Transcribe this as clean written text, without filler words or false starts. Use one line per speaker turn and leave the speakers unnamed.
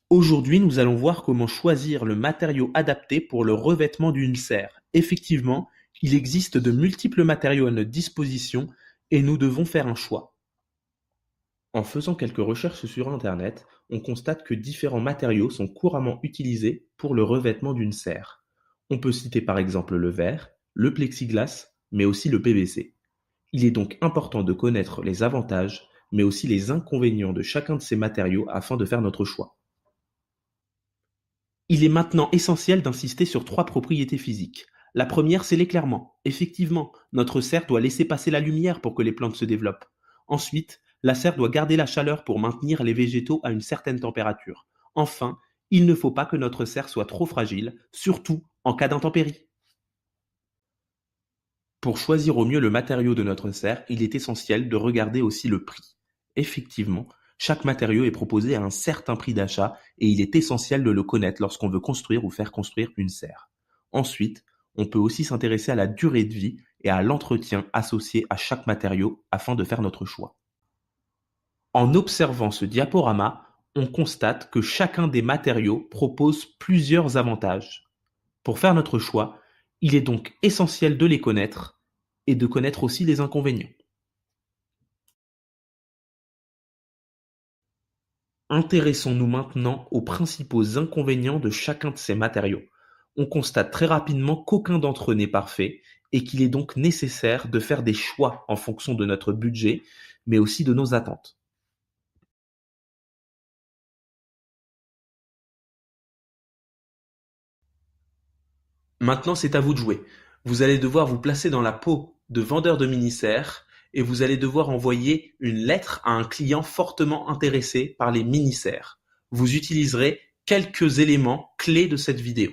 Aujourd'hui, nous allons voir comment choisir le matériau adapté pour le revêtement d'une serre. Effectivement, il existe de multiples matériaux à notre disposition et nous devons faire un choix. En faisant quelques recherches sur Internet, on constate que différents matériaux sont couramment utilisés pour le revêtement d'une serre. On peut citer par exemple le verre, le plexiglas, mais aussi le PVC. Il est donc important de connaître les avantages, mais aussi les inconvénients de chacun de ces matériaux afin de faire notre choix. Il est maintenant essentiel d'insister sur trois propriétés physiques. La première, c'est l'éclairement. Effectivement, notre serre doit laisser passer la lumière pour que les plantes se développent. Ensuite, la serre doit garder la chaleur pour maintenir les végétaux à une certaine température. Enfin, il ne faut pas que notre serre soit trop fragile, surtout en cas d'intempérie. Pour choisir au mieux le matériau de notre serre, il est essentiel de regarder aussi le prix. Effectivement, chaque matériau est proposé à un certain prix d'achat et il est essentiel de le connaître lorsqu'on veut construire ou faire construire une serre. Ensuite, on peut aussi s'intéresser à la durée de vie et à l'entretien associé à chaque matériau afin de faire notre choix. En observant ce diaporama, on constate que chacun des matériaux propose plusieurs avantages. Pour faire notre choix, il est donc essentiel de les connaître et de connaître aussi les inconvénients. Intéressons-nous maintenant aux principaux inconvénients de chacun de ces matériaux. On constate très rapidement qu'aucun d'entre eux n'est parfait et qu'il est donc nécessaire de faire des choix en fonction de notre budget, mais aussi de nos attentes. Maintenant, c'est à vous de jouer. Vous allez devoir vous placer dans la peau de vendeur de mini-serres et vous allez devoir envoyer une lettre à un client fortement intéressé par les mini-serres. Vous utiliserez quelques éléments clés de cette vidéo.